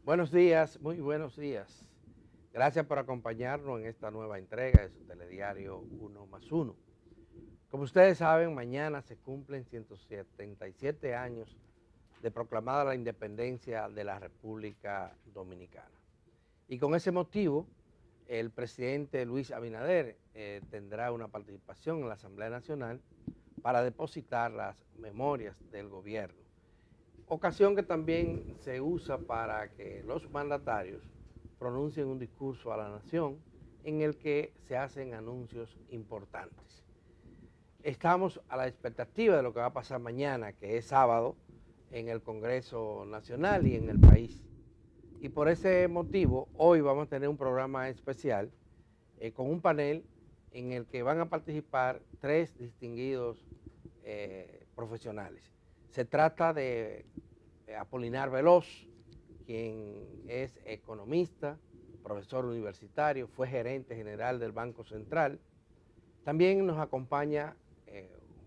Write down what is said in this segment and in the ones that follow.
Buenos días, muy buenos días. Gracias por acompañarnos en esta nueva entrega de su telediario 1+1. Como ustedes saben, mañana se cumplen 177 años de proclamada la independencia de la República Dominicana. Y con ese motivo, el presidente Luis Abinader tendrá una participación en la Asamblea Nacional para depositar las memorias del gobierno. Ocasión que también se usa para que los mandatarios pronuncien un discurso a la nación en el que se hacen anuncios importantes. Estamos a la expectativa de lo que va a pasar mañana, que es sábado, en el Congreso Nacional y en el país. Y por ese motivo, hoy vamos a tener un programa especial con un panel en el que van a participar tres distinguidos profesionales. Se trata de Apolinar Veloz, quien es economista, profesor universitario, fue gerente general del Banco Central. También nos acompaña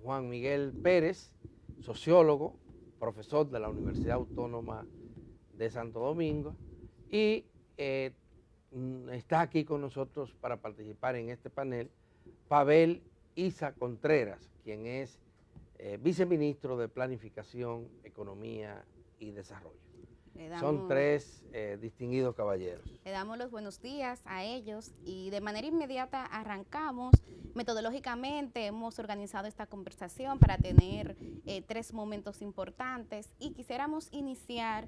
Juan Miguel Pérez, sociólogo, profesor de la Universidad Autónoma de Santo Domingo, y está aquí con nosotros para participar en este panel Pavel Isa Contreras, quien es viceministro de Planificación, Economía y Desarrollo. Son tres distinguidos caballeros. Le damos los buenos días a ellos y de manera inmediata arrancamos. Metodológicamente hemos organizado esta conversación para tener tres momentos importantes y quisiéramos iniciar,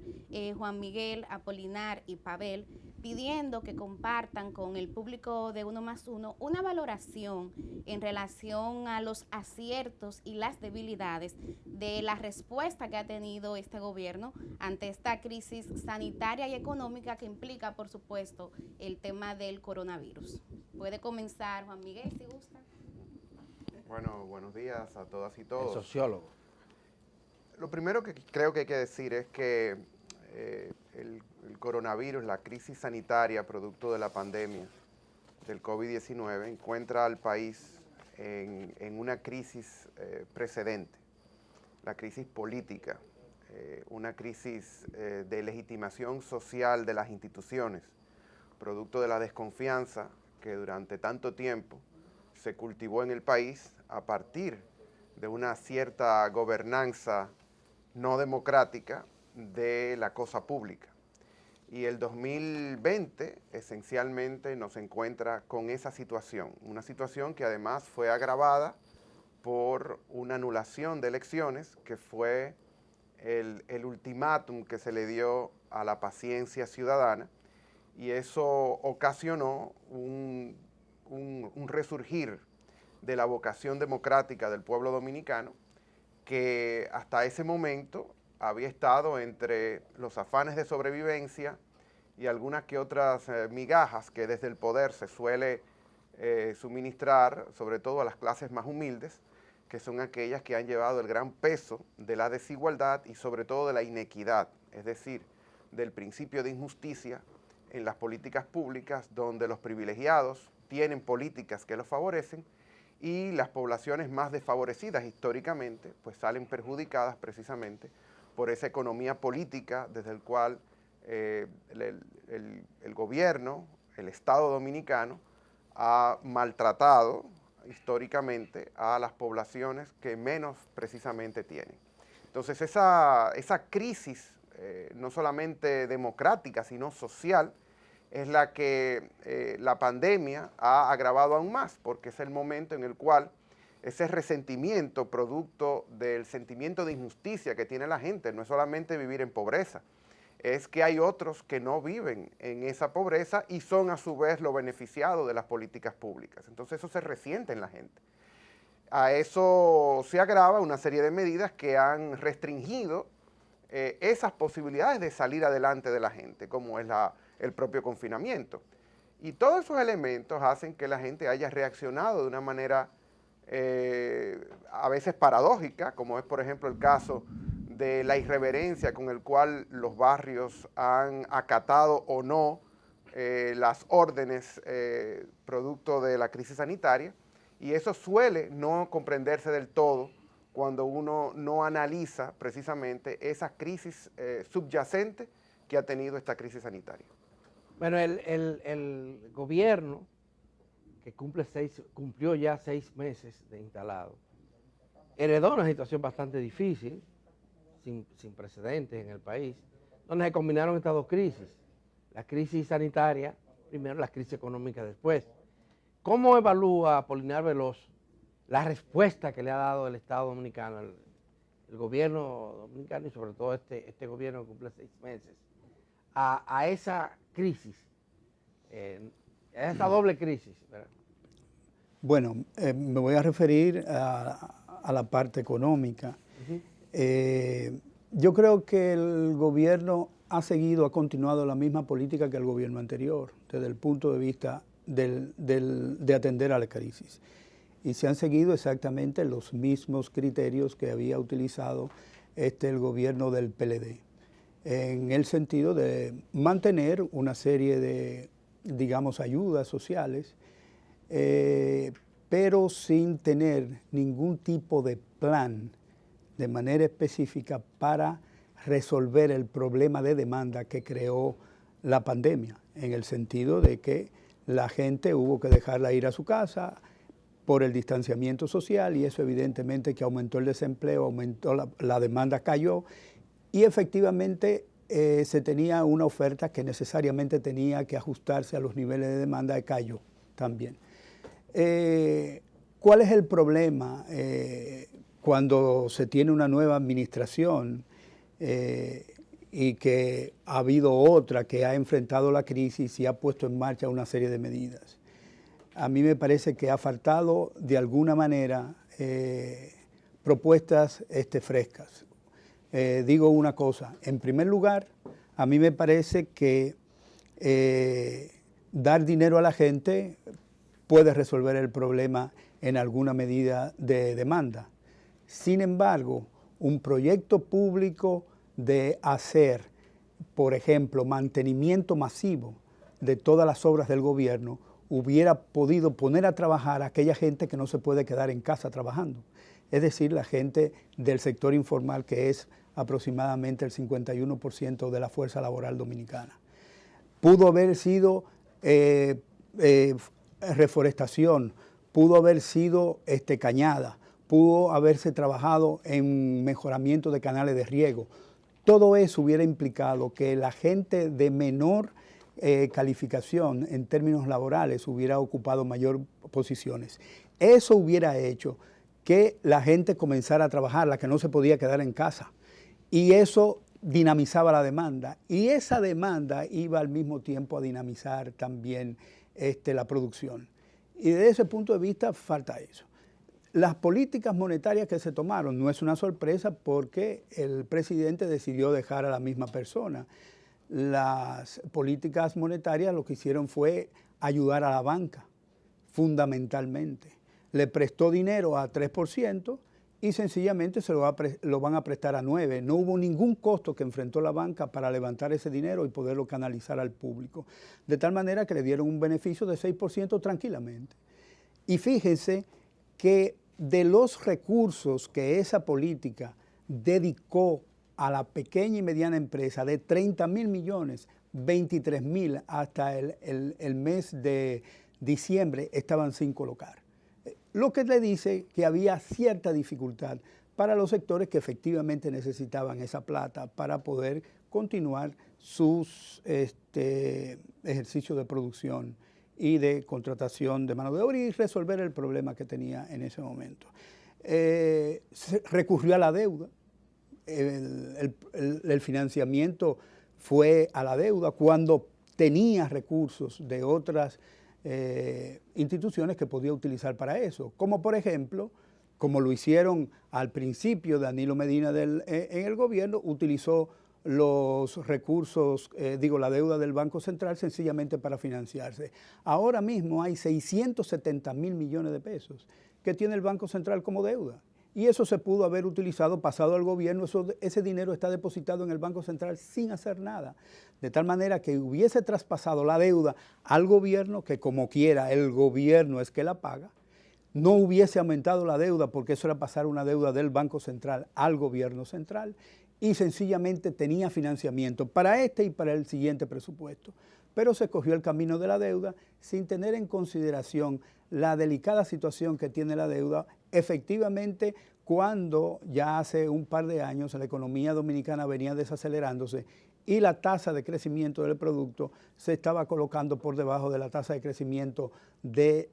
Juan Miguel, Apolinar y Pavel, pidiendo que compartan con el público de 1+1 una valoración en relación a los aciertos y las debilidades de la respuesta que ha tenido este gobierno ante esta crisis sanitaria y económica que implica, por supuesto, el tema del coronavirus. Puede comenzar Juan Miguel, si gusta. Bueno, buenos días a todas y todos. El sociólogo. Lo primero que creo que hay que decir es que el coronavirus, la crisis sanitaria producto de la pandemia del COVID-19, encuentra al país en una crisis precedente, la crisis política, una crisis de legitimación social de las instituciones, producto de la desconfianza que durante tanto tiempo se cultivó en el país a partir de una cierta gobernanza no democrática de la cosa pública. Y el 2020 esencialmente nos encuentra con esa situación, una situación que además fue agravada por una anulación de elecciones que fue el ultimátum que se le dio a la paciencia ciudadana, y eso ocasionó un resurgir de la vocación democrática del pueblo dominicano, que hasta ese momento había estado entre los afanes de sobrevivencia y algunas que otras migajas que desde el poder se suele suministrar, sobre todo a las clases más humildes, que son aquellas que han llevado el gran peso de la desigualdad y sobre todo de la inequidad, es decir, del principio de injusticia en las políticas públicas, donde los privilegiados tienen políticas que los favorecen y las poblaciones más desfavorecidas históricamente pues salen perjudicadas precisamente por esa economía política desde el cual el gobierno, el Estado dominicano, ha maltratado históricamente a las poblaciones que menos precisamente tienen. Entonces esa crisis, no solamente democrática, sino social, es la que la pandemia ha agravado aún más, porque es el momento en el cual ese resentimiento producto del sentimiento de injusticia que tiene la gente, no es solamente vivir en pobreza, es que hay otros que no viven en esa pobreza y son a su vez los beneficiados de las políticas públicas. Entonces eso se resiente en la gente. A eso se agrava una serie de medidas que han restringido esas posibilidades de salir adelante de la gente, como es el propio confinamiento. Y todos esos elementos hacen que la gente haya reaccionado de una manera a veces paradójica, como es por ejemplo el caso de la irreverencia con el cual los barrios han acatado o no las órdenes producto de la crisis sanitaria, y eso suele no comprenderse del todo cuando uno no analiza precisamente esa crisis subyacente que ha tenido esta crisis sanitaria? Bueno, el gobierno que cumplió ya 6 meses de instalado, heredó una situación bastante difícil, sin precedentes en el país, donde se combinaron estas dos crisis, la crisis sanitaria, primero la crisis económica después. ¿Cómo evalúa Apolinar Veloz la respuesta que le ha dado el Estado Dominicano, el gobierno dominicano y sobre todo este gobierno que cumple 6 meses, a esa crisis, a esa doble crisis, ¿verdad? Bueno, me voy a referir a la parte económica. Yo creo que el gobierno ha continuado la misma política que el gobierno anterior, desde el punto de vista de atender a la crisis. Y se han seguido exactamente los mismos criterios que había utilizado el gobierno del PLD, en el sentido de mantener una serie de, digamos, ayudas sociales, pero sin tener ningún tipo de plan de manera específica para resolver el problema de demanda que creó la pandemia, en el sentido de que la gente hubo que dejarla ir a su casa por el distanciamiento social y eso evidentemente que aumentó el desempleo, aumentó la demanda, cayó y efectivamente se tenía una oferta que necesariamente tenía que ajustarse a los niveles de demanda y cayó también. ¿Cuál es el problema cuando se tiene una nueva administración y que ha habido otra que ha enfrentado la crisis y ha puesto en marcha una serie de medidas? A mí me parece que ha faltado de alguna manera propuestas frescas. Digo una cosa, en primer lugar, a mí me parece que dar dinero a la gente puede resolver el problema en alguna medida de demanda. Sin embargo, un proyecto público de hacer, por ejemplo, mantenimiento masivo de todas las obras del gobierno, hubiera podido poner a trabajar a aquella gente que no se puede quedar en casa trabajando. Es decir, la gente del sector informal, que es aproximadamente el 51% de la fuerza laboral dominicana. Pudo haber sido reforestación, pudo haber sido cañada, pudo haberse trabajado en mejoramiento de canales de riego. Todo eso hubiera implicado que la gente de menor calificación en términos laborales hubiera ocupado mayor posiciones. Eso hubiera hecho que la gente comenzara a trabajar, la que no se podía quedar en casa. Y eso dinamizaba la demanda. Y esa demanda iba al mismo tiempo a dinamizar también la producción. Y desde ese punto de vista falta eso. Las políticas monetarias que se tomaron no es una sorpresa porque el presidente decidió dejar a la misma persona. Las políticas monetarias lo que hicieron fue ayudar a la banca, fundamentalmente. Le prestó dinero a 3% y sencillamente se lo van a prestar a 9%. No hubo ningún costo que enfrentó la banca para levantar ese dinero y poderlo canalizar al público. De tal manera que le dieron un beneficio de 6% tranquilamente. Y fíjense que de los recursos que esa política dedicó a la pequeña y mediana empresa, de 30.000 millones, 23.000 hasta el mes de diciembre estaban sin colocar. Lo que le dice que había cierta dificultad para los sectores que efectivamente necesitaban esa plata para poder continuar sus ejercicios de producción y de contratación de mano de obra y resolver el problema que tenía en ese momento. Se recurrió a la deuda, el financiamiento fue a la deuda cuando tenía recursos de otras instituciones que podía utilizar para eso, como por ejemplo, como lo hicieron al principio Danilo Medina en el gobierno, utilizó los recursos, la deuda del Banco Central sencillamente para financiarse. Ahora mismo hay 670.000 millones de pesos que tiene el Banco Central como deuda. Y eso se pudo haber utilizado pasado al gobierno, ese dinero está depositado en el Banco Central sin hacer nada. De tal manera que hubiese traspasado la deuda al gobierno, que como quiera el gobierno es que la paga, no hubiese aumentado la deuda porque eso era pasar una deuda del Banco Central al gobierno central y sencillamente tenía financiamiento para este y para el siguiente presupuesto. Pero se cogió el camino de la deuda sin tener en consideración la delicada situación que tiene la deuda. Efectivamente, cuando ya hace un par de años la economía dominicana venía desacelerándose y la tasa de crecimiento del producto se estaba colocando por debajo de la tasa de crecimiento de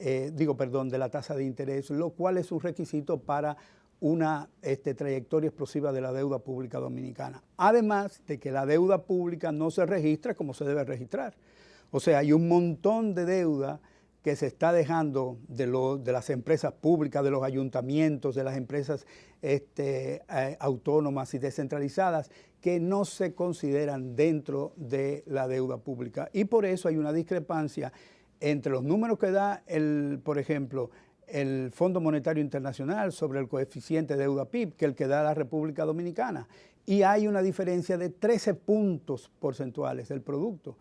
la tasa de interés, lo cual es un requisito para una trayectoria explosiva de la deuda pública dominicana. Además de que la deuda pública no se registra como se debe registrar. O sea, hay un montón de deuda que se está dejando de las empresas públicas, de los ayuntamientos, de las empresas autónomas y descentralizadas, que no se consideran dentro de la deuda pública. Y por eso hay una discrepancia entre los números que da, por ejemplo, el Fondo Monetario Internacional sobre el coeficiente de deuda PIB, que el que da la República Dominicana. Y hay una diferencia de 13 puntos porcentuales del producto,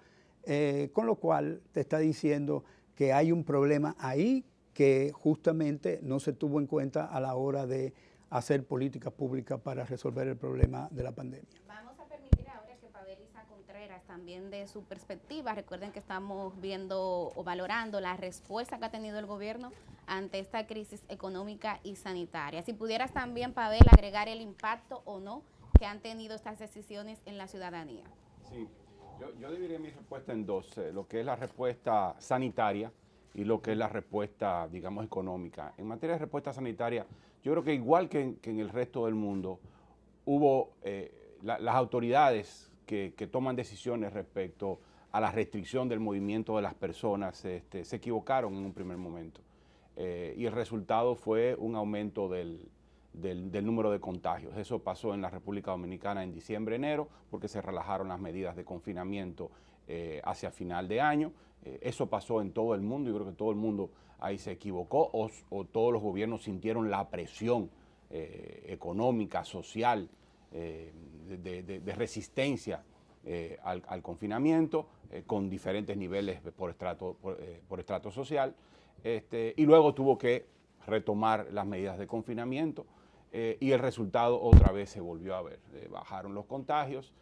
con lo cual te está diciendo que hay un problema ahí que justamente no se tuvo en cuenta a la hora de hacer políticas públicas para resolver el problema de la pandemia. Vamos a permitir ahora que Pavel Isa Contreras también de su perspectiva. Recuerden que estamos viendo o valorando la respuesta que ha tenido el gobierno ante esta crisis económica y sanitaria. Si pudieras también, Pavel, agregar el impacto o no que han tenido estas decisiones en la ciudadanía. Sí, yo dividiría mi respuesta en dos, lo que es la respuesta sanitaria y lo que es la respuesta, digamos, económica. En materia de respuesta sanitaria, yo creo que igual que en el resto del mundo, hubo las autoridades que toman decisiones respecto a la restricción del movimiento de las personas, se equivocaron en un primer momento. Y el resultado fue un aumento del número de contagios. Eso pasó en la República Dominicana en diciembre, enero, porque se relajaron las medidas de confinamiento hacia final de año. Eso pasó en todo el mundo. Yo creo que todo el mundo ahí se equivocó o todos los gobiernos sintieron la presión económica, social, de resistencia al confinamiento, con diferentes niveles por estrato social. Y luego tuvo que retomar las medidas de confinamiento y el resultado otra vez se volvió a ver. Bajaron los contagios.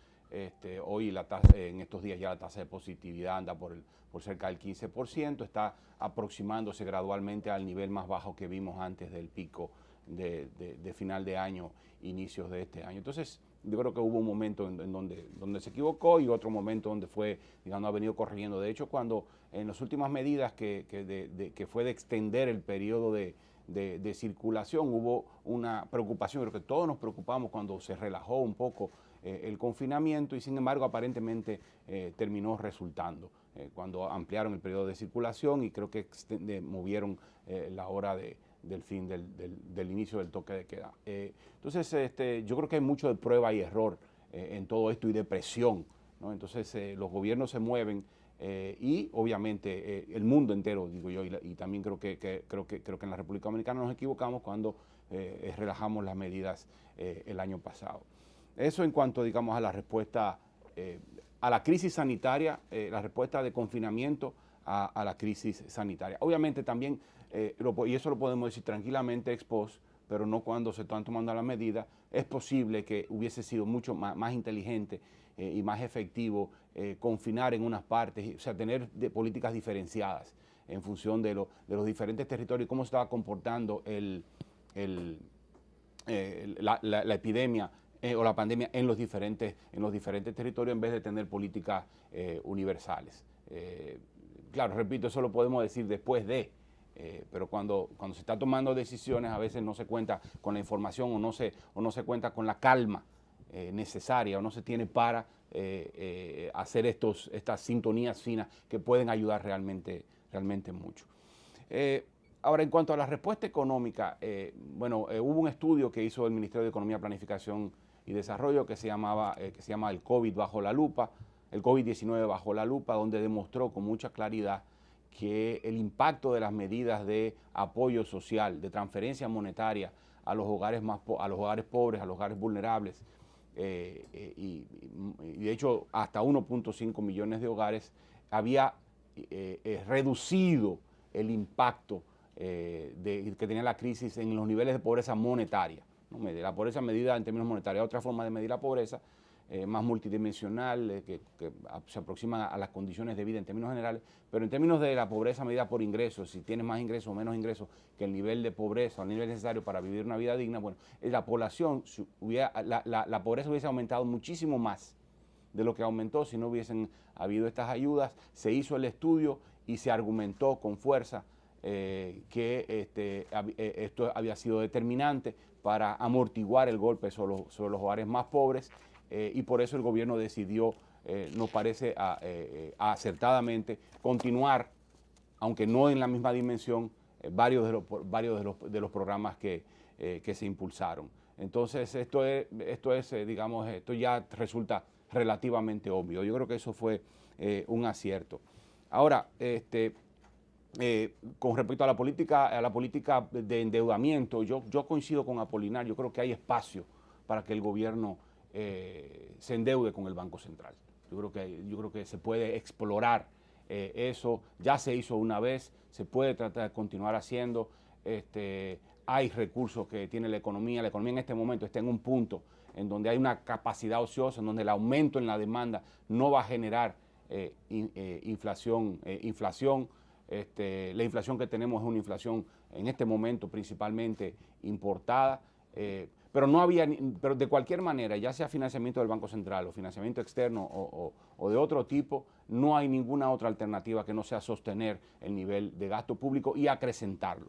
Hoy en estos días ya la tasa de positividad anda por cerca del 15%, está aproximándose gradualmente al nivel más bajo que vimos antes del pico de final de año, inicios de este año. Entonces, yo creo que hubo un momento en donde se equivocó y otro momento donde fue, digamos, ha venido corrigiendo. De hecho, cuando en las últimas medidas que fue de extender el periodo de circulación, hubo una preocupación, creo que todos nos preocupamos cuando se relajó un poco el confinamiento y sin embargo aparentemente terminó resultando cuando ampliaron el periodo de circulación y creo que movieron la hora del fin del inicio del toque de queda. Entonces yo creo que hay mucho de prueba y error en todo esto y de presión, ¿no? Entonces los gobiernos se mueven y obviamente el mundo entero, digo yo, y también creo que en la República Dominicana nos equivocamos cuando relajamos las medidas el año pasado. Eso en cuanto, digamos, a la respuesta a la crisis sanitaria, la respuesta de confinamiento a la crisis sanitaria. Obviamente también, y eso lo podemos decir tranquilamente ex post, pero no cuando se están tomando las medidas, es posible que hubiese sido mucho más inteligente y más efectivo confinar en unas partes, o sea, tener políticas diferenciadas en función de los diferentes territorios y cómo se estaba comportando la epidemia o la pandemia en los diferentes territorios en vez de tener políticas universales. Claro, repito, eso lo podemos decir después de, pero cuando se está tomando decisiones a veces no se cuenta con la información o no se cuenta con la calma necesaria o no se tiene para hacer estas sintonías finas que pueden ayudar realmente mucho. Ahora, en cuanto a la respuesta económica, hubo un estudio que hizo el Ministerio de Economía, Planificación y Desarrollo que se llama el COVID bajo la lupa, el COVID-19 bajo la lupa, donde demostró con mucha claridad que el impacto de las medidas de apoyo social, de transferencia monetaria a los hogares pobres, a los hogares vulnerables, y de hecho hasta 1.5 millones de hogares había reducido el impacto que tenía la crisis en los niveles de pobreza monetaria. ¿no? La pobreza medida en términos monetarios, otra forma de medir la pobreza, más multidimensional, que se aproxima a las condiciones de vida en términos generales, pero en términos de la pobreza medida por ingresos, si tienes más ingresos o menos ingresos que el nivel de pobreza o el nivel necesario para vivir una vida digna, bueno, la población, la pobreza hubiese aumentado muchísimo más de lo que aumentó si no hubiesen habido estas ayudas. Se hizo el estudio y se argumentó con fuerza que esto había sido determinante para amortiguar el golpe sobre los hogares más pobres, y por eso el gobierno decidió, nos parece acertadamente, continuar, aunque no en la misma dimensión, varios de los programas que se impulsaron. Entonces esto ya resulta relativamente obvio. Yo creo que eso fue un acierto. Ahora, con respecto a la política de endeudamiento, yo coincido con Apolinar. Yo creo que hay espacio para que el gobierno se endeude con el Banco Central. Yo creo que se puede explorar eso. Ya se hizo una vez, se puede tratar de continuar haciendo. Hay recursos que tiene la economía. La economía en este momento está en un punto en donde hay una capacidad ociosa, en donde el aumento en la demanda no va a generar inflación. La inflación que tenemos es una inflación en este momento principalmente importada, pero de cualquier manera, ya sea financiamiento del Banco Central o financiamiento externo o de otro tipo, no hay ninguna otra alternativa que no sea sostener el nivel de gasto público y acrecentarlo.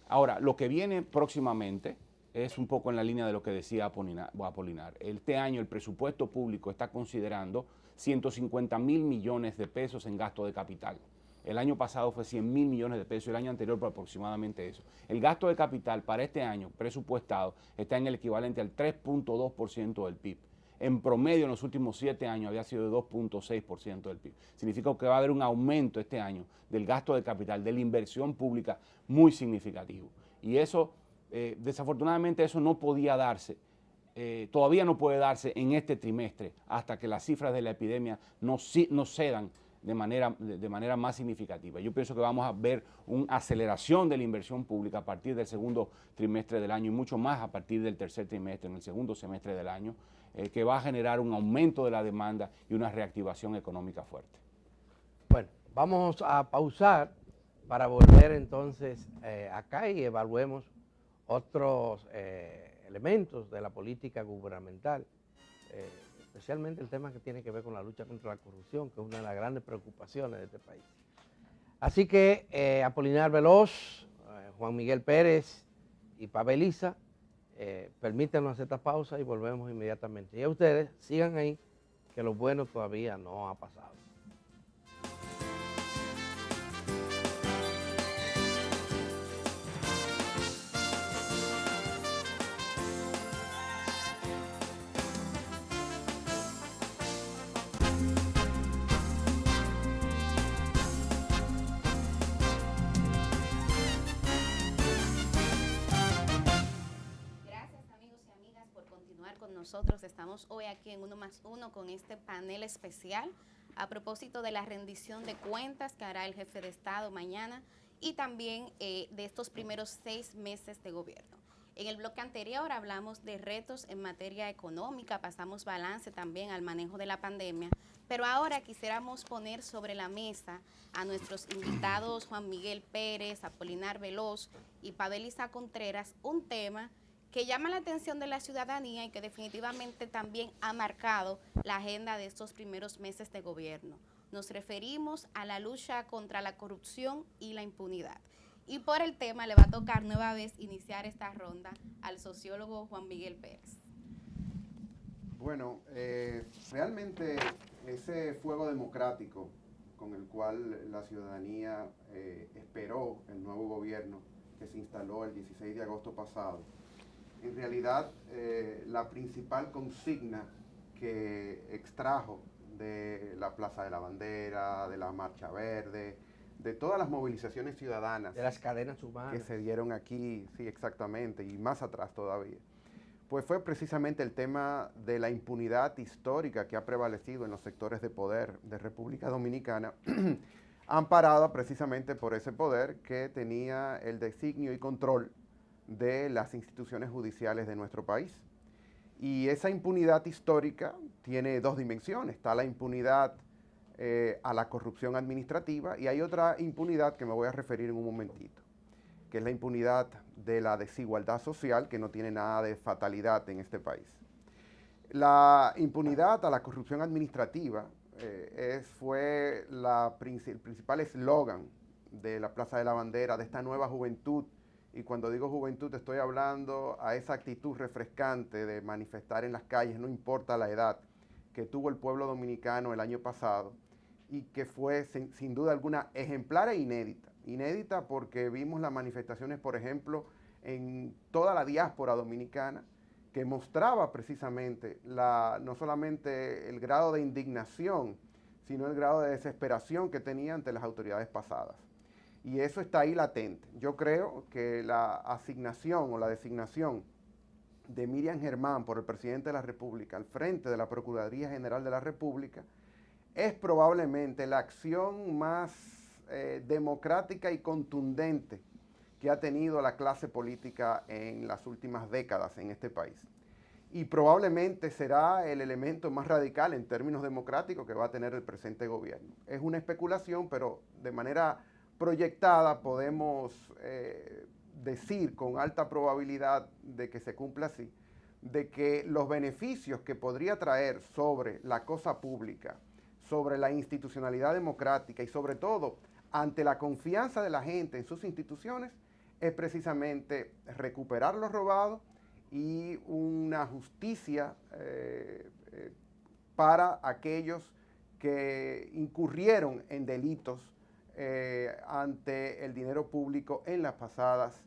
Ahora, lo que viene próximamente es un poco en la línea de lo que decía Apolinar. Este año el presupuesto público está considerando 150.000 millones de pesos en gasto de capital. El año pasado fue 100.000 millones de pesos, el año anterior por aproximadamente eso. El gasto de capital para este año presupuestado está en el equivalente al 3.2% del PIB. En promedio en los últimos 7 años había sido de 2.6% del PIB. Significa que va a haber un aumento este año del gasto de capital, de la inversión pública muy significativo. Y eso, desafortunadamente, eso no podía darse. Todavía no puede darse en este trimestre hasta que las cifras de la epidemia no cedan de manera más significativa. Yo pienso que vamos a ver una aceleración de la inversión pública a partir del segundo trimestre del año y mucho más a partir del tercer trimestre, en el segundo semestre del año, que va a generar un aumento de la demanda y una reactivación económica fuerte. Bueno, vamos a pausar para volver entonces acá y evaluemos otros elementos de la política gubernamental, especialmente el tema que tiene que ver con la lucha contra la corrupción, que es una de las grandes preocupaciones de este país. Así que Apolinar Veloz, Juan Miguel Pérez y Pavel Isa, permítanos hacer esta pausa y volvemos inmediatamente. Y a ustedes, sigan ahí, que lo bueno todavía no ha pasado. Nosotros estamos hoy aquí en 1+1 con este panel especial a propósito de la rendición de cuentas que hará el jefe de Estado mañana y también de estos primeros 6 meses de gobierno. En el bloque anterior hablamos de retos en materia económica, pasamos balance también al manejo de la pandemia, pero ahora quisiéramos poner sobre la mesa a nuestros invitados Juan Miguel Pérez, Apolinar Veloz y Pavel Isa Contreras un tema que llama la atención de la ciudadanía y que definitivamente también ha marcado la agenda de estos primeros meses de gobierno. Nos referimos a la lucha contra la corrupción y la impunidad. Y por el tema le va a tocar nueva vez iniciar esta ronda al sociólogo Juan Miguel Pérez. Bueno, realmente ese fuego democrático con el cual la ciudadanía esperó el nuevo gobierno que se instaló el 16 de agosto pasado, en realidad la principal consigna que extrajo de la Plaza de la Bandera, de la Marcha Verde, de todas las movilizaciones ciudadanas. De las cadenas humanas. Que se dieron aquí, sí, exactamente, y más atrás todavía. Pues fue precisamente el tema de la impunidad histórica que ha prevalecido en los sectores de poder de República Dominicana, amparada precisamente por ese poder que tenía el designio y control de las instituciones judiciales de nuestro país. Y esa impunidad histórica tiene dos dimensiones. Está la impunidad a la corrupción administrativa y hay otra impunidad que me voy a referir en un momentito, que es la impunidad de la desigualdad social, que no tiene nada de fatalidad en este país. La impunidad a la corrupción administrativa fue el principal eslogan de la Plaza de la Bandera, de esta nueva juventud. Y cuando digo juventud estoy hablando a esa actitud refrescante de manifestar en las calles, no importa la edad, que tuvo el pueblo dominicano el año pasado y que fue sin duda alguna ejemplar e inédita. Inédita porque vimos las manifestaciones, por ejemplo, en toda la diáspora dominicana, que mostraba precisamente no solamente el grado de indignación, sino el grado de desesperación que tenía ante las autoridades pasadas. Y eso está ahí latente. Yo creo que la asignación o la designación de Miriam Germán por el presidente de la República al frente de la Procuraduría General de la República es probablemente la acción más democrática y contundente que ha tenido la clase política en las últimas décadas en este país. Y probablemente será el elemento más radical en términos democráticos que va a tener el presente gobierno. Es una especulación, pero de manera proyectada podemos decir con alta probabilidad de que se cumpla así, de que los beneficios que podría traer sobre la cosa pública, sobre la institucionalidad democrática y sobre todo ante la confianza de la gente en sus instituciones es precisamente recuperar lo robado y una justicia para aquellos que incurrieron en delitos ante el dinero público en los pasados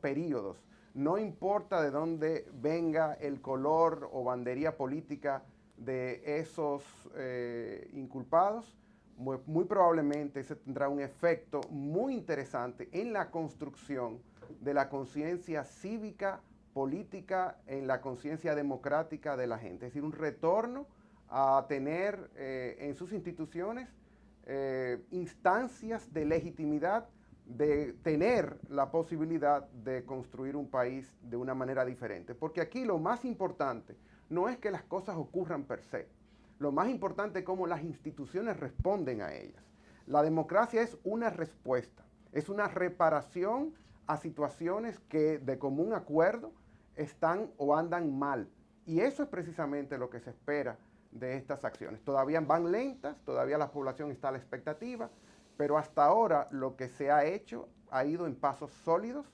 periodos. No importa de dónde venga el color o bandería política de esos inculpados, muy probablemente ese tendrá un efecto muy interesante en la construcción de la conciencia cívica, política, en la conciencia democrática de la gente. Es decir, un retorno a tener en sus instituciones instancias de legitimidad, de tener la posibilidad de construir un país de una manera diferente. Porque aquí lo más importante no es que las cosas ocurran per se. Lo más importante es cómo las instituciones responden a ellas. La democracia es una respuesta, es una reparación a situaciones que de común acuerdo están o andan mal. Y eso es precisamente lo que se espera de estas acciones. Todavía van lentas, todavía la población está a la expectativa, pero hasta ahora lo que se ha hecho ha ido en pasos sólidos,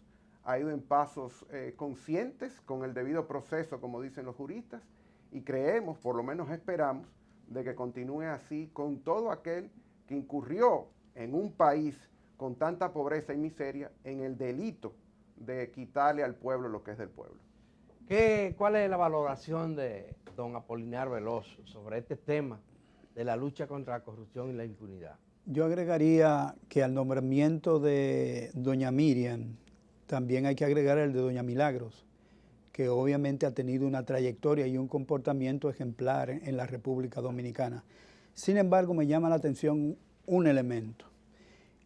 ha ido en pasos conscientes, con el debido proceso, como dicen los juristas, y creemos, por lo menos esperamos, de que continúe así con todo aquel que incurrió en un país con tanta pobreza y miseria en el delito de quitarle al pueblo lo que es del pueblo. ¿Cuál es la valoración de don Apolinar Veloso sobre este tema de la lucha contra la corrupción y la impunidad? Yo agregaría que al nombramiento de doña Miriam también hay que agregar el de doña Milagros, que obviamente ha tenido una trayectoria y un comportamiento ejemplar en la República Dominicana. Sin embargo, me llama la atención un elemento,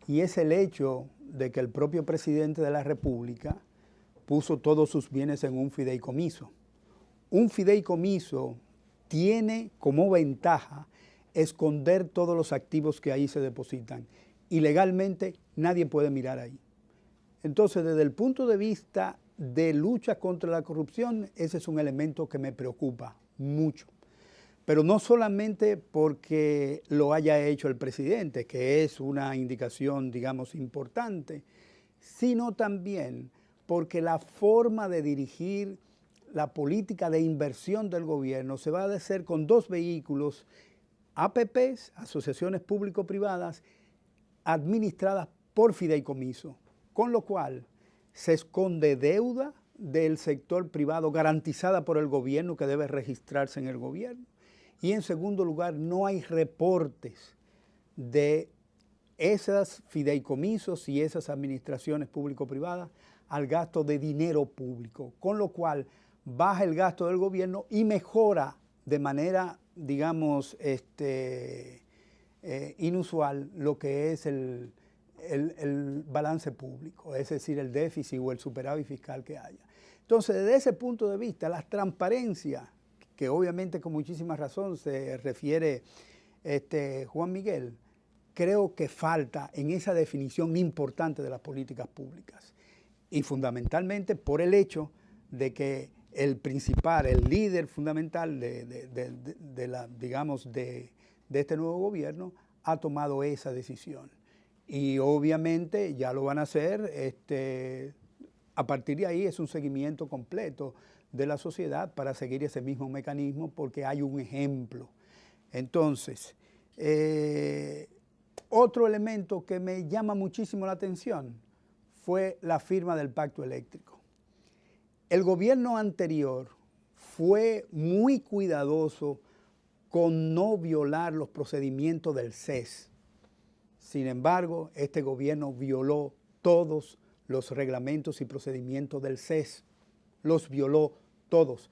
y es el hecho de que el propio presidente de la República puso todos sus bienes en un fideicomiso. Un fideicomiso tiene como ventaja esconder todos los activos que ahí se depositan y legalmente nadie puede mirar ahí. Entonces, desde el punto de vista de lucha contra la corrupción, ese es un elemento que me preocupa mucho. Pero no solamente porque lo haya hecho el presidente, que es una indicación, digamos, importante, sino también porque la forma de dirigir la política de inversión del gobierno se va a hacer con dos vehículos, APPs, asociaciones público-privadas, administradas por fideicomiso, con lo cual se esconde deuda del sector privado garantizada por el gobierno que debe registrarse en el gobierno. Y en segundo lugar, no hay reportes de esas fideicomisos y esas administraciones público-privadas al gasto de dinero público, con lo cual baja el gasto del gobierno y mejora de manera, digamos, inusual lo que es el balance público, es decir, el déficit o el superávit fiscal que haya. Entonces, desde ese punto de vista, la transparencia, que obviamente con muchísima razón se refiere Juan Miguel, creo que falta en esa definición importante de las políticas públicas. Y fundamentalmente por el hecho de que el principal, el líder fundamental de este nuevo gobierno ha tomado esa decisión. Y obviamente ya lo van a hacer, a partir de ahí es un seguimiento completo de la sociedad para seguir ese mismo mecanismo porque hay un ejemplo. Entonces, otro elemento que me llama muchísimo la atención fue la firma del pacto eléctrico. El gobierno anterior fue muy cuidadoso con no violar los procedimientos del CES. Sin embargo, este gobierno violó todos los reglamentos y procedimientos del CES. Los violó todos.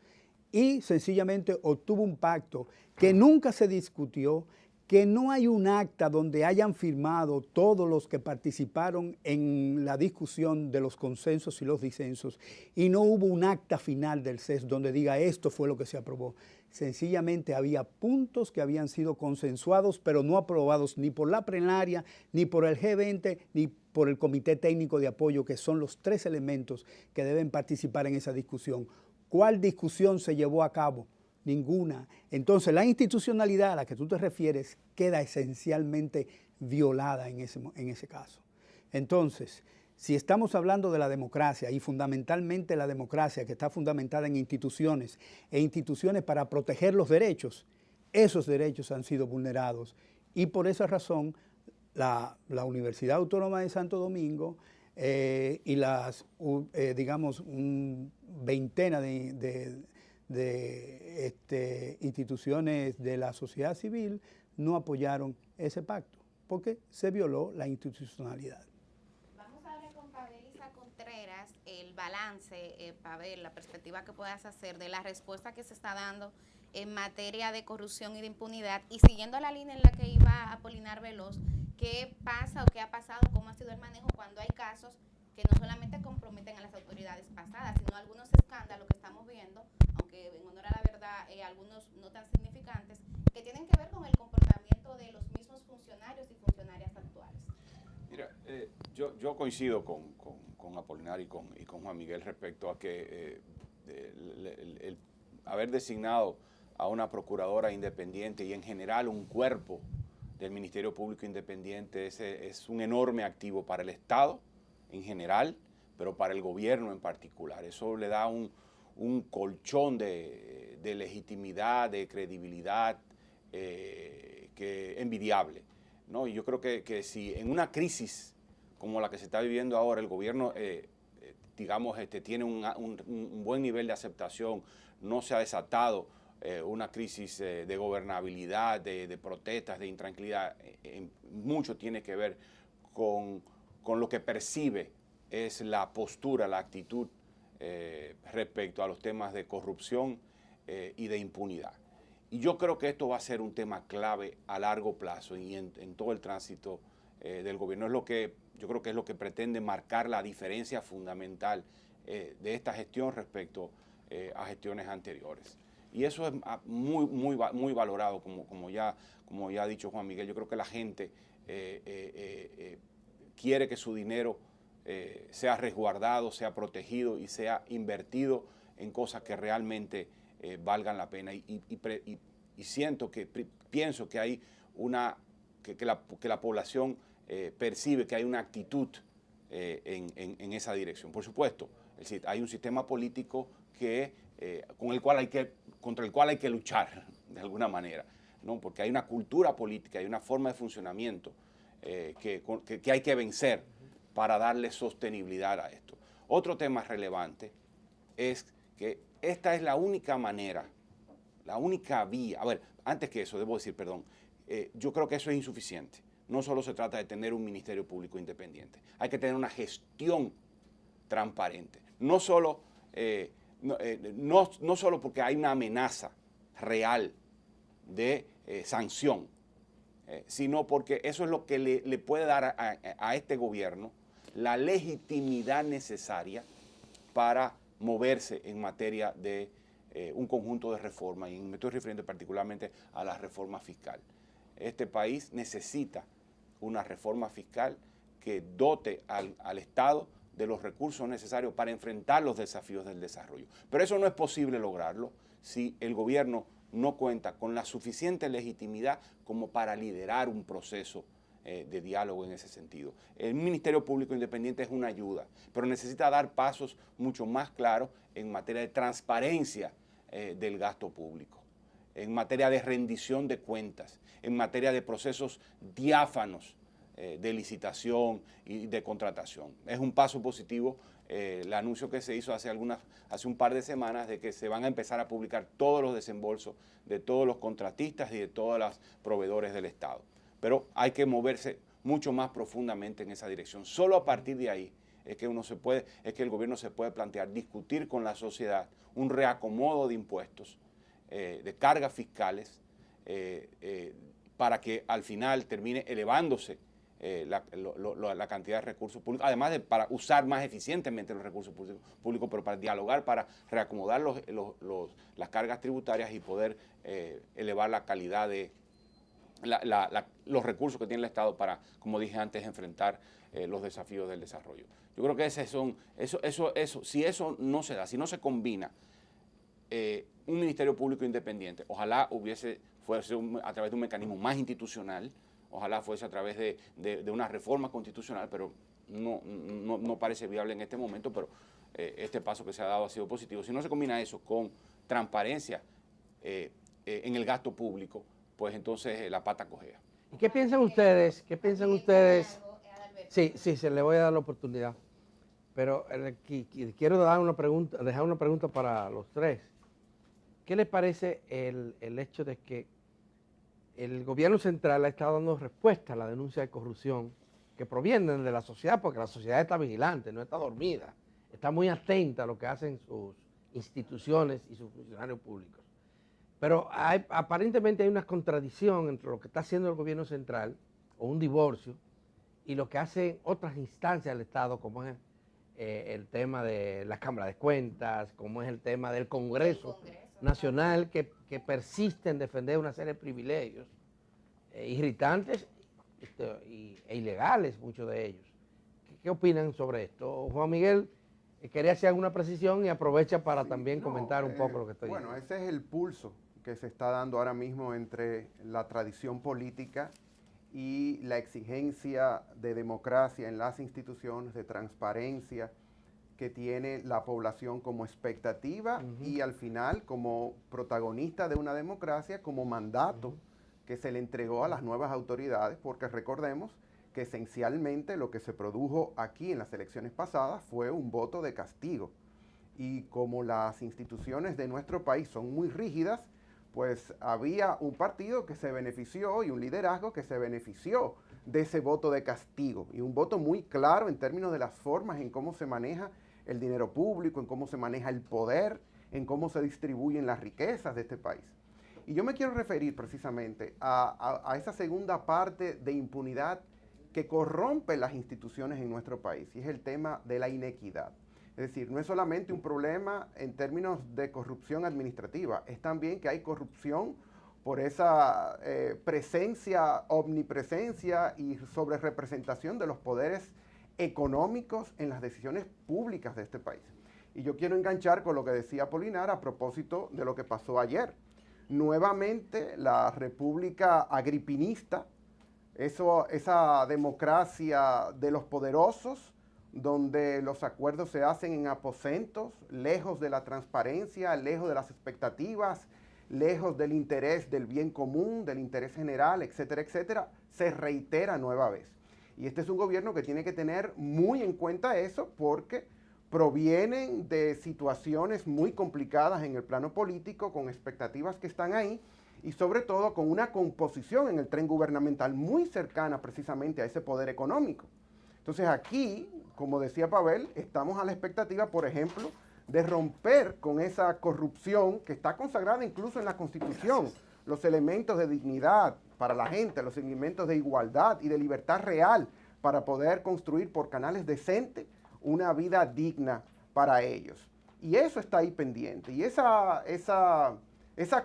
Y sencillamente obtuvo un pacto que nunca se discutió, que no hay un acta donde hayan firmado todos los que participaron en la discusión de los consensos y los disensos, y no hubo un acta final del CES donde diga esto fue lo que se aprobó. Sencillamente había puntos que habían sido consensuados, pero no aprobados ni por la plenaria, ni por el G20, ni por el Comité Técnico de Apoyo, que son los 3 elementos que deben participar en esa discusión. ¿Cuál discusión se llevó a cabo? Ninguna. Entonces, la institucionalidad a la que tú te refieres queda esencialmente violada en ese caso. Entonces, si estamos hablando de la democracia y fundamentalmente la democracia que está fundamentada en instituciones e instituciones para proteger los derechos, esos derechos han sido vulnerados. Y por esa razón, la Universidad Autónoma de Santo Domingo y las, digamos, veintena de instituciones de la sociedad civil no apoyaron ese pacto porque se violó la institucionalidad. Vamos a hablar con Paveliza Contreras el balance, Pavel, la perspectiva que puedas hacer de la respuesta que se está dando en materia de corrupción y de impunidad, y siguiendo la línea en la que iba Apolinar Veloz, ¿qué pasa o qué ha pasado, cómo ha sido el manejo cuando hay casos que no solamente comprometen a las autoridades pasadas, sino algunos escándalos que estamos viendo, aunque en honor a la verdad algunos no tan significantes, que tienen que ver con el comportamiento de los mismos funcionarios y funcionarias actuales? Mira, yo coincido con Apolinar y con Juan Miguel respecto a que el haber designado a una procuradora independiente y en general un cuerpo del Ministerio Público Independiente es un enorme activo para el Estado en general, pero para el gobierno en particular. Eso le da un colchón de legitimidad, de credibilidad envidiable, ¿no? Y yo creo que si en una crisis como la que se está viviendo ahora, el gobierno, digamos, tiene un buen nivel de aceptación, no se ha desatado una crisis de gobernabilidad, de protestas, de intranquilidad, mucho tiene que ver con lo que percibe es la postura, la actitud respecto a los temas de corrupción y de impunidad. Y yo creo que esto va a ser un tema clave a largo plazo y en todo el tránsito del gobierno. Yo creo que es lo que pretende marcar la diferencia fundamental de esta gestión respecto a gestiones anteriores. Y eso es muy valorado, como ya ha dicho Juan Miguel. Yo creo que la gente quiere que su dinero sea resguardado, sea protegido y sea invertido en cosas que realmente valgan la pena. Y pienso que hay que la población percibe que hay una actitud en esa dirección. Por supuesto, hay un sistema político contra el cual hay que luchar de alguna manera, ¿no? Porque hay una cultura política, hay una forma de funcionamiento que hay que vencer para darle sostenibilidad a esto. Otro tema relevante es que esta es la única manera, la única vía. A ver, antes que eso, debo decir, perdón, yo creo que eso es insuficiente. No solo se trata de tener un Ministerio Público independiente, hay que tener una gestión transparente. No solo porque hay una amenaza real de sanción sino porque eso es lo que le puede dar a este gobierno la legitimidad necesaria para moverse en materia de un conjunto de reformas, y me estoy refiriendo particularmente a la reforma fiscal. Este país necesita una reforma fiscal que dote al Estado de los recursos necesarios para enfrentar los desafíos del desarrollo. Pero eso no es posible lograrlo si el gobierno no cuenta con la suficiente legitimidad como para liderar un proceso de diálogo en ese sentido. El Ministerio Público Independiente es una ayuda, pero necesita dar pasos mucho más claros en materia de transparencia del gasto público, en materia de rendición de cuentas, en materia de procesos diáfanos de licitación y de contratación. Es un paso positivo el anuncio que se hizo hace un par de semanas de que se van a empezar a publicar todos los desembolsos de todos los contratistas y de todos los proveedores del Estado. Pero hay que moverse mucho más profundamente en esa dirección. Solo a partir de ahí es que el gobierno se puede plantear discutir con la sociedad un reacomodo de impuestos, de cargas fiscales, para que al final termine elevándose la cantidad de recursos públicos, además de para usar más eficientemente los recursos públicos, pero para dialogar, para reacomodar las cargas tributarias y poder elevar la calidad de los recursos que tiene el Estado para, como dije antes, enfrentar los desafíos del desarrollo. Yo creo que si eso no se da, si no se combina un Ministerio Público Independiente, ojalá fuese a través de un mecanismo más institucional, ojalá fuese a través de una reforma constitucional, pero no parece viable en este momento, pero este paso que se ha dado ha sido positivo. Si no se combina eso con transparencia en el gasto público, pues entonces la pata cojea. ¿Y qué piensan ustedes? ¿Qué piensan ustedes? Sí, se le voy a dar la oportunidad. Pero quiero dejar una pregunta para los tres. ¿Qué les parece el hecho de que el gobierno central ha estado dando respuesta a la denuncia de corrupción que provienen de la sociedad? Porque la sociedad está vigilante, no está dormida, está muy atenta a lo que hacen sus instituciones y sus funcionarios públicos. Pero aparentemente hay una contradicción entre lo que está haciendo el gobierno central, o un divorcio, y lo que hacen otras instancias del Estado, como es el tema de la Cámara de Cuentas, como es el tema del Congreso Nacional, que persiste en defender una serie de privilegios irritantes e ilegales, muchos de ellos. ¿Qué opinan sobre esto? Juan Miguel quería hacer alguna precisión y aprovecha para también comentar un poco lo que estoy diciendo. Bueno, ese es el pulso que se está dando ahora mismo entre la tradición política y la exigencia de democracia en las instituciones, de transparencia que tiene la población como expectativa y al final como protagonista de una democracia, como mandato que se le entregó a las nuevas autoridades, porque recordemos que esencialmente lo que se produjo aquí en las elecciones pasadas fue un voto de castigo. Y como las instituciones de nuestro país son muy rígidas, pues había un partido que se benefició y un liderazgo que se benefició de ese voto de castigo. Y un voto muy claro en términos de las formas en cómo se maneja el dinero público, en cómo se maneja el poder, en cómo se distribuyen las riquezas de este país. Y yo me quiero referir precisamente a esa segunda parte de impunidad que corrompe las instituciones en nuestro país, y es el tema de la inequidad. Es decir, no es solamente un problema en términos de corrupción administrativa, es también que hay corrupción por esa omnipresencia y sobrerepresentación de los poderes económicos en las decisiones públicas de este país. Y yo quiero enganchar con lo que decía Apolinar a propósito de lo que pasó ayer. Nuevamente la República agripinista, esa democracia de los poderosos, donde los acuerdos se hacen en aposentos, lejos de la transparencia, lejos de las expectativas, lejos del interés del bien común, del interés general, etcétera, etcétera, se reitera nueva vez. Y este es un gobierno que tiene que tener muy en cuenta eso, porque provienen de situaciones muy complicadas en el plano político, con expectativas que están ahí, y sobre todo con una composición en el tren gubernamental muy cercana precisamente a ese poder económico. Entonces aquí, como decía Pavel, estamos a la expectativa, por ejemplo, de romper con esa corrupción que está consagrada incluso en la Constitución los elementos de dignidad para la gente, los elementos de igualdad y de libertad real para poder construir por canales decentes una vida digna para ellos. Y eso está ahí pendiente. Y esa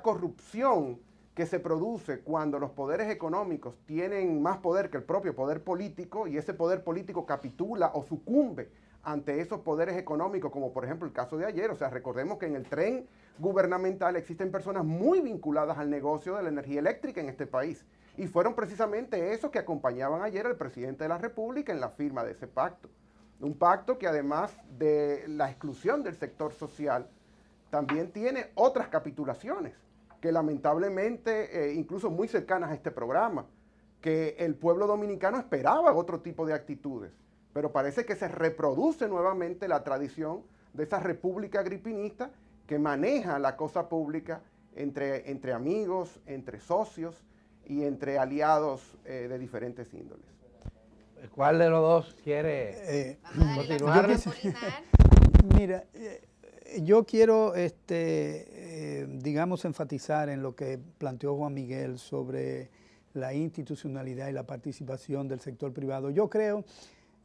corrupción que se produce cuando los poderes económicos tienen más poder que el propio poder político y ese poder político capitula o sucumbe ante esos poderes económicos, como por ejemplo el caso de ayer. O sea, recordemos que en el tren gubernamental existen personas muy vinculadas al negocio de la energía eléctrica en este país. Y fueron precisamente esos que acompañaban ayer al presidente de la República en la firma de ese pacto. Un pacto que además de la exclusión del sector social, también tiene otras capitulaciones que lamentablemente, incluso muy cercanas a este programa, que el pueblo dominicano esperaba otro tipo de actitudes, pero parece que se reproduce nuevamente la tradición de esa república agripinista que maneja la cosa pública entre amigos, entre socios y entre aliados de diferentes índoles. ¿Cuál de los dos quiere continuar? Mira, yo quiero, digamos, enfatizar en lo que planteó Juan Miguel sobre la institucionalidad y la participación del sector privado. Yo creo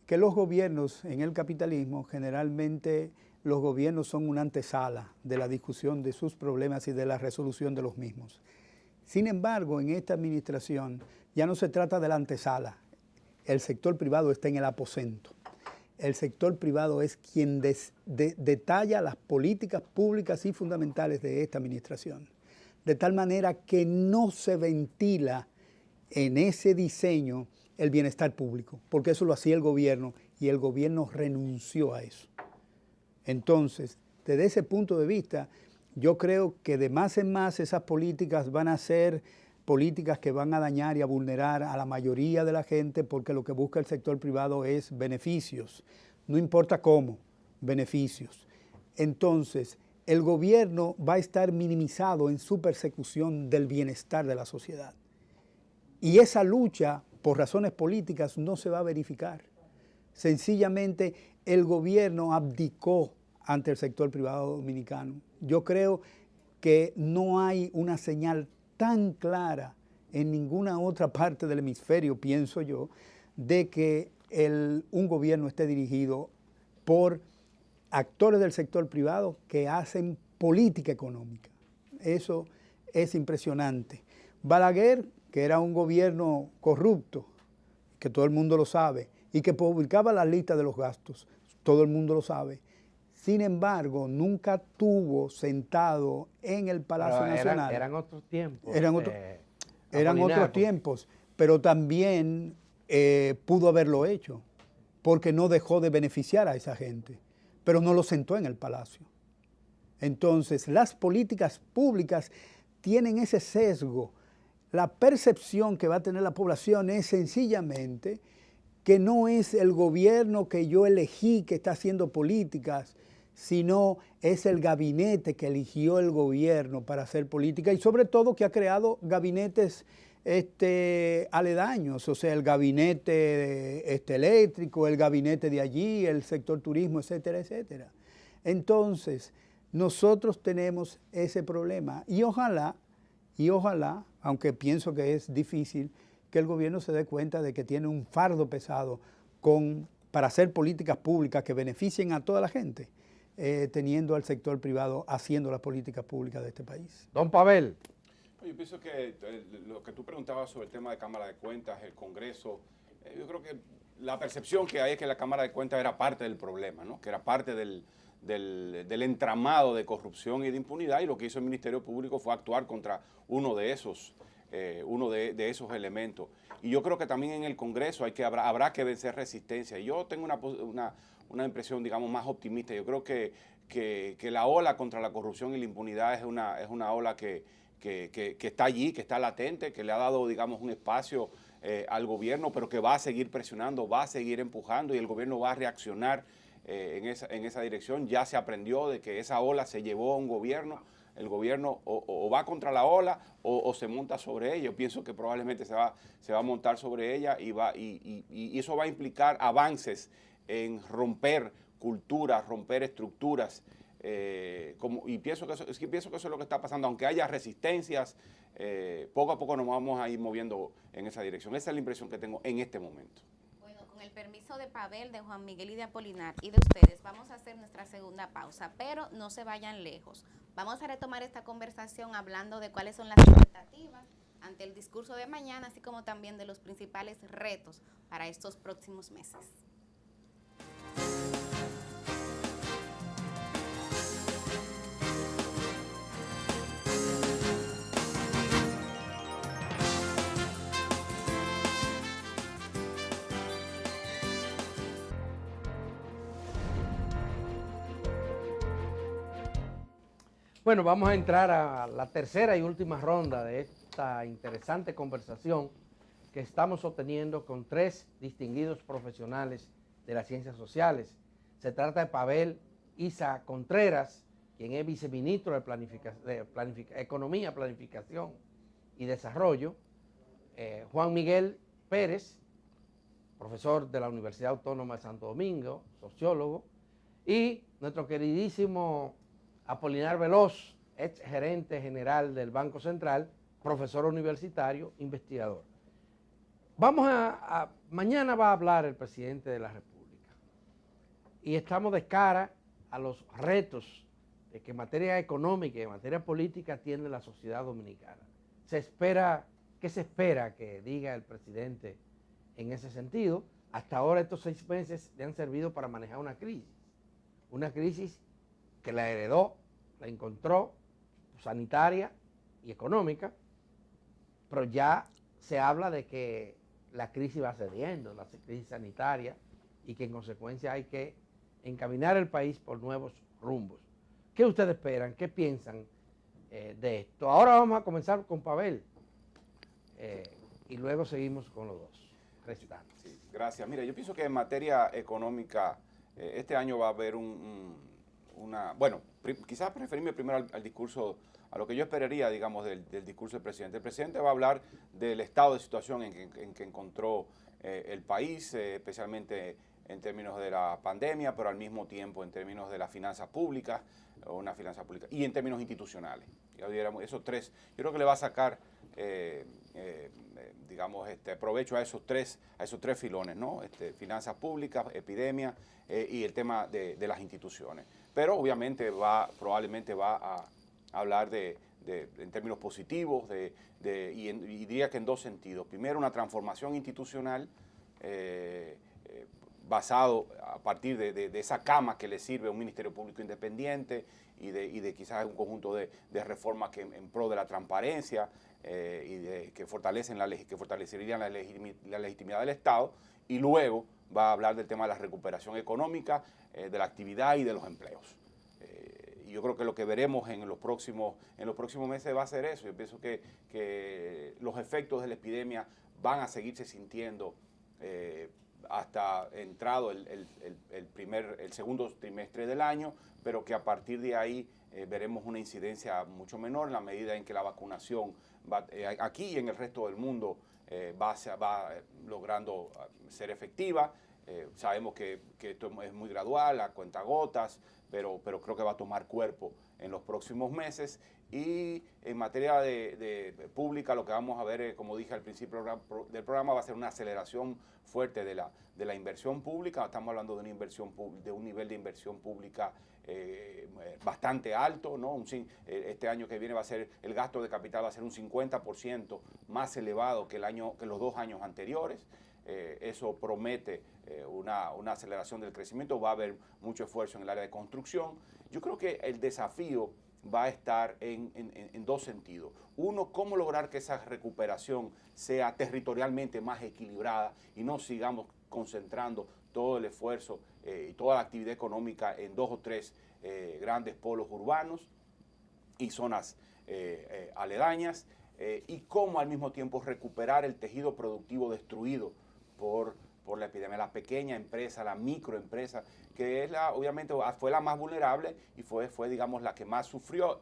que los gobiernos en el capitalismo, generalmente los gobiernos son una antesala de la discusión de sus problemas y de la resolución de los mismos. Sin embargo, en esta administración ya no se trata de la antesala. El sector privado está en el aposento. El sector privado es quien detalla las políticas públicas y fundamentales de esta administración, de tal manera que no se ventila en ese diseño el bienestar público, porque eso lo hacía el gobierno y el gobierno renunció a eso. Entonces, desde ese punto de vista, yo creo que de más en más esas políticas van a ser políticas que van a dañar y a vulnerar a la mayoría de la gente, porque lo que busca el sector privado es beneficios, no importa cómo, beneficios. Entonces, el gobierno va a estar minimizado en su persecución del bienestar de la sociedad. Y esa lucha, por razones políticas, no se va a verificar. Sencillamente, el gobierno abdicó ante el sector privado dominicano. Yo creo que no hay una señal tan clara en ninguna otra parte del hemisferio, pienso yo, de que un gobierno esté dirigido por actores del sector privado que hacen política económica. Eso es impresionante. Balaguer, que era un gobierno corrupto, que todo el mundo lo sabe, y que publicaba la lista de los gastos, todo el mundo lo sabe. Sin embargo, nunca tuvo sentado en el Palacio Nacional. Eran otros tiempos. Eran otros tiempos, pero también pudo haberlo hecho, porque no dejó de beneficiar a esa gente, pero no lo sentó en el Palacio. Entonces, las políticas públicas tienen ese sesgo. La percepción que va a tener la población es sencillamente que no es el gobierno que yo elegí que está haciendo políticas, sino es el gabinete que eligió el gobierno para hacer política y sobre todo que ha creado gabinetes aledaños, o sea, el gabinete eléctrico, el gabinete de allí, el sector turismo, etcétera, etcétera. Entonces, nosotros tenemos ese problema y ojalá, aunque pienso que es difícil, que el gobierno se dé cuenta de que tiene un fardo pesado para hacer políticas públicas que beneficien a toda la gente, teniendo al sector privado haciendo las políticas públicas de este país. Don Pavel. Yo pienso que lo que tú preguntabas sobre el tema de Cámara de Cuentas, el Congreso, yo creo que la percepción que hay es que la Cámara de Cuentas era parte del problema, ¿no? Que era parte del entramado de corrupción y de impunidad, y lo que hizo el Ministerio Público fue actuar contra uno de esos elementos. Y yo creo que también en el Congreso habrá que vencer resistencia. Y yo tengo una impresión, digamos, más optimista. Yo creo que la ola contra la corrupción y la impunidad es una ola que está allí, que está latente, que le ha dado, digamos, un espacio al gobierno, pero que va a seguir presionando, va a seguir empujando y el gobierno va a reaccionar en esa dirección. Ya se aprendió de que esa ola se llevó a un gobierno. El gobierno o va contra la ola o se monta sobre ella. Yo pienso que probablemente se va a montar sobre ella y eso va a implicar avances en romper culturas, romper estructuras y pienso que eso es lo que está pasando, aunque haya resistencias, poco a poco nos vamos a ir moviendo en esa dirección. Esa es la impresión que tengo en este momento. Bueno, con el permiso de Pavel, de Juan Miguel y de Apolinar y de ustedes, vamos a hacer nuestra segunda pausa, pero no se vayan lejos. Vamos a retomar esta conversación hablando de cuáles son las expectativas ante el discurso de mañana, así como también de los principales retos para estos próximos meses. Bueno, vamos a entrar a la tercera y última ronda de esta interesante conversación que estamos obteniendo con tres distinguidos profesionales de las ciencias sociales. Se trata de Pavel Isa Contreras, quien es viceministro de Economía, Planificación y Desarrollo, Juan Miguel Pérez, profesor de la Universidad Autónoma de Santo Domingo, sociólogo, y nuestro queridísimo Apolinar Veloz, ex gerente general del Banco Central, profesor universitario, investigador. Mañana va a hablar el presidente de la República y estamos de cara a los retos que en materia económica y en materia política tiene la sociedad dominicana. ¿Qué se espera que diga el presidente en ese sentido? Hasta ahora estos 6 meses le han servido para manejar una crisis que la heredó, la encontró, sanitaria y económica, pero ya se habla de que la crisis va cediendo, la crisis sanitaria, y que en consecuencia hay que encaminar el país por nuevos rumbos. ¿Qué ustedes esperan? ¿Qué piensan de esto? Ahora vamos a comenzar con Pavel y luego seguimos con los dos restantes. Sí, gracias. Mira, yo pienso que en materia económica este año va a haber quizás preferirme primero al discurso, a lo que yo esperaría, digamos, del discurso del presidente. El presidente va a hablar del estado de situación en que encontró el país, especialmente en términos de la pandemia, pero al mismo tiempo en términos de las finanzas públicas, y en términos institucionales. Esos tres, yo creo que le va a sacar, provecho a esos tres filones, ¿no? Finanzas públicas, epidemia y el tema de las instituciones. Pero obviamente probablemente va a hablar en términos positivos y diría que en dos sentidos. Primero, una transformación institucional basado a partir de esa cama que le sirve a un Ministerio Público independiente y de quizás un conjunto de reformas en pro de la transparencia que fortalecerían la legitimidad del Estado. Y luego va a hablar del tema de la recuperación económica, de la actividad y de los empleos. Y yo creo que lo que veremos en los próximos meses va a ser eso. Yo pienso que los efectos de la epidemia van a seguirse sintiendo hasta entrado el segundo trimestre del año, pero que a partir de ahí veremos una incidencia mucho menor en la medida en que la vacunación aquí y en el resto del mundo va logrando ser efectiva. Sabemos que esto es muy gradual, a cuentagotas, pero creo que va a tomar cuerpo en los próximos meses. Y en materia de pública, lo que vamos a ver, como dije al principio del programa, va a ser una aceleración fuerte de la inversión pública. Estamos hablando de un nivel de inversión pública bastante alto, ¿no? Este año que viene el gasto de capital va a ser un 50% más elevado que los 2 años anteriores. Eso promete una aceleración del crecimiento. Va a haber mucho esfuerzo en el área de construcción. Yo creo que el desafío va a estar en dos sentidos. Uno, cómo lograr que esa recuperación sea territorialmente más equilibrada y no sigamos concentrando todo el esfuerzo y toda la actividad económica en 2 o 3 grandes polos urbanos y zonas aledañas, y cómo al mismo tiempo recuperar el tejido productivo destruido por la epidemia, la pequeña empresa, la microempresa, que es obviamente fue la más vulnerable y fue digamos, la que más sufrió,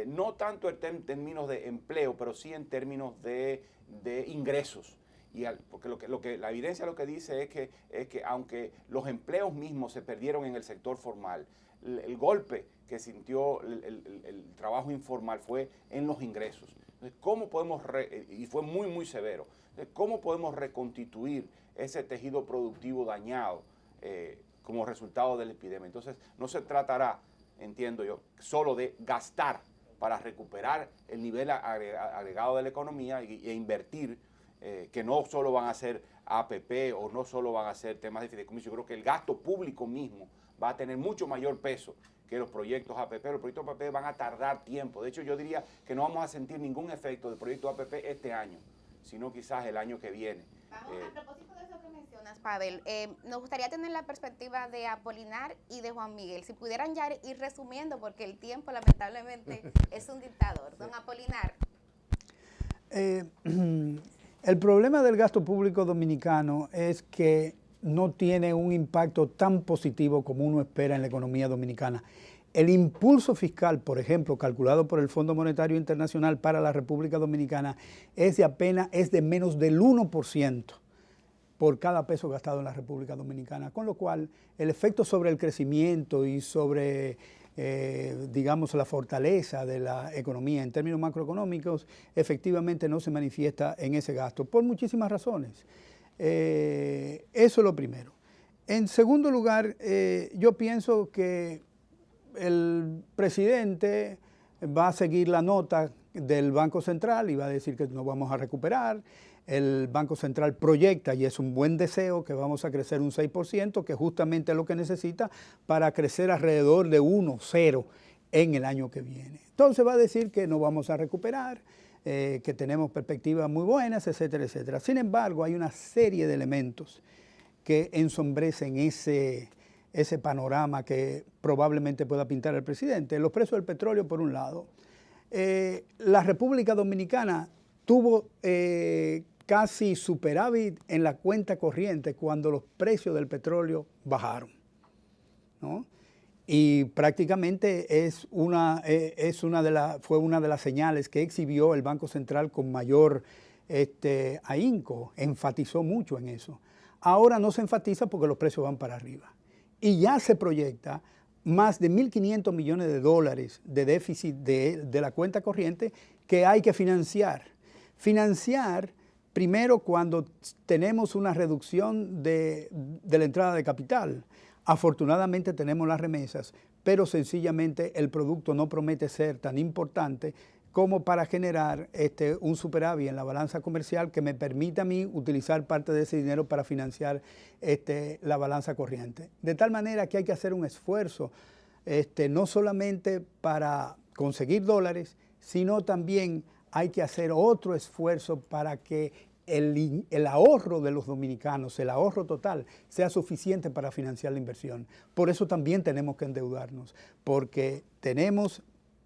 no tanto en términos de empleo, pero sí en términos de ingresos. porque la evidencia lo que dice es que aunque los empleos mismos se perdieron en el sector formal, el golpe que sintió el trabajo informal fue en los ingresos. Entonces, ¿cómo podemos, y fue muy, muy severo, cómo podemos reconstituir ese tejido productivo dañado como resultado de la epidemia? Entonces, no se tratará, entiendo yo, solo de gastar para recuperar el nivel agregado de la economía e invertir, que no solo van a ser APP o no solo van a ser temas de fideicomiso. Yo creo que el gasto público mismo va a tener mucho mayor peso que los proyectos APP. Los proyectos APP van a tardar tiempo. De hecho, yo diría que no vamos a sentir ningún efecto del proyecto APP este año, sino quizás el año que viene. A propósito de eso que mencionas, Pavel, nos gustaría tener la perspectiva de Apolinar y de Juan Miguel. Si pudieran ya ir resumiendo, porque el tiempo lamentablemente es un dictador. Don Apolinar. El problema del gasto público dominicano es que no tiene un impacto tan positivo como uno espera en la economía dominicana. El impulso fiscal, por ejemplo, calculado por el Fondo Monetario Internacional para la República Dominicana, es de menos del 1% por cada peso gastado en la República Dominicana, con lo cual el efecto sobre el crecimiento y sobre, digamos, la fortaleza de la economía en términos macroeconómicos, efectivamente no se manifiesta en ese gasto, por muchísimas razones. Eso es lo primero. En segundo lugar, yo pienso que el presidente va a seguir la nota del Banco Central y va a decir que nos vamos a recuperar. El Banco Central proyecta, y es un buen deseo, que vamos a crecer un 6%, que justamente es lo que necesita para crecer alrededor de 1,0 en el año que viene. Entonces va a decir que nos vamos a recuperar, que tenemos perspectivas muy buenas, etcétera, etcétera. Sin embargo, hay una serie de elementos que ensombrecen ese panorama que probablemente pueda pintar el presidente. Los precios del petróleo, por un lado. La República Dominicana tuvo casi superávit en la cuenta corriente cuando los precios del petróleo bajaron, ¿no? Y prácticamente fue una de las señales que exhibió el Banco Central con mayor ahínco, enfatizó mucho en eso. Ahora no se enfatiza porque los precios van para arriba. Y ya se proyecta más de 1.500 millones de dólares de déficit de la cuenta corriente que hay que financiar. Financiar primero cuando tenemos una reducción de la entrada de capital. Afortunadamente tenemos las remesas, pero sencillamente el producto no promete ser tan importante como para generar un superávit en la balanza comercial que me permita a mí utilizar parte de ese dinero para financiar la balanza corriente. De tal manera que hay que hacer un esfuerzo, no solamente para conseguir dólares, sino también hay que hacer otro esfuerzo para que el ahorro de los dominicanos, el ahorro total, sea suficiente para financiar la inversión. Por eso también tenemos que endeudarnos, porque tenemos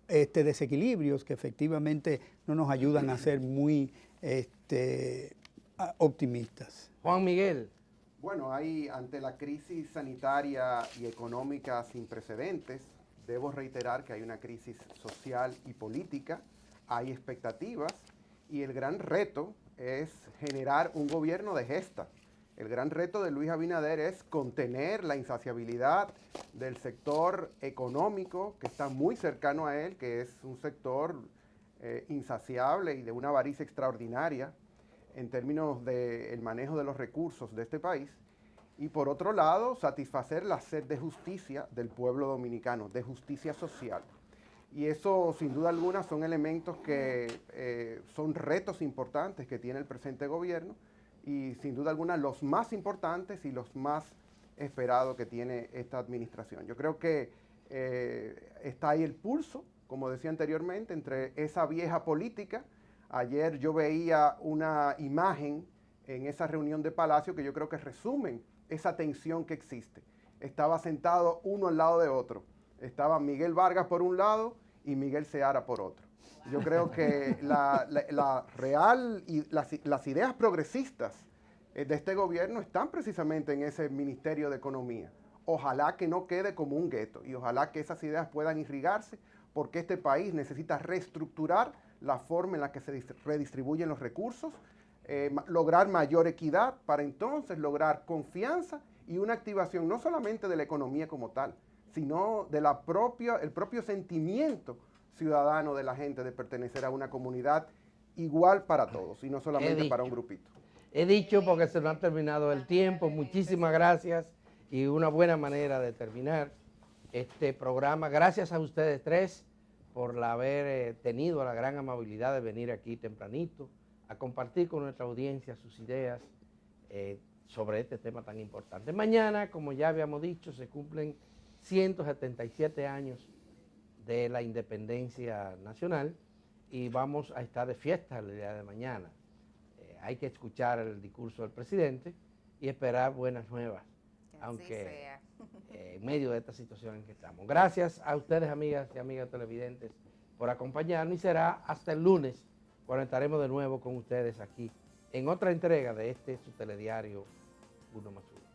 desequilibrios que efectivamente no nos ayudan a ser muy optimistas. Juan Miguel. Bueno, ante la crisis sanitaria y económica sin precedentes, debo reiterar que hay una crisis social y política, hay expectativas y el gran reto es generar un gobierno de gesta. El gran reto de Luis Abinader es contener la insaciabilidad del sector económico que está muy cercano a él, que es un sector insaciable y de una avaricia extraordinaria en términos del manejo de los recursos de este país. Y por otro lado, satisfacer la sed de justicia del pueblo dominicano, de justicia social. Y eso, sin duda alguna, son elementos que son retos importantes que tiene el presente gobierno y, sin duda alguna, los más importantes y los más esperados que tiene esta administración. Yo creo que está ahí el pulso, como decía anteriormente, entre esa vieja política. Ayer yo veía una imagen en esa reunión de Palacio que yo creo que resumen esa tensión que existe. Estaba sentado uno al lado de otro. Estaba Miguel Vargas por un lado y Miguel Seara por otro. Yo creo que las ideas progresistas de este gobierno están precisamente en ese Ministerio de Economía. Ojalá que no quede como un gueto y ojalá que esas ideas puedan irrigarse porque este país necesita reestructurar la forma en la que se redistribuyen los recursos, lograr mayor equidad para entonces lograr confianza y una activación no solamente de la economía como tal, sino de el propio sentimiento ciudadano de la gente de pertenecer a una comunidad igual para todos y no solamente para un grupito. He dicho porque se nos ha terminado el tiempo. Muchísimas gracias y una buena manera de terminar este programa. Gracias a ustedes tres por haber tenido la gran amabilidad de venir aquí tempranito a compartir con nuestra audiencia sus ideas sobre este tema tan importante. Mañana, como ya habíamos dicho, se cumplen 177 años de la independencia nacional y vamos a estar de fiesta el día de mañana. Hay que escuchar el discurso del presidente y esperar buenas nuevas, aunque en medio de esta situación en que estamos. Gracias a ustedes, amigas y amigos televidentes, por acompañarnos y será hasta el lunes cuando estaremos de nuevo con ustedes aquí en otra entrega de su telediario 1+1.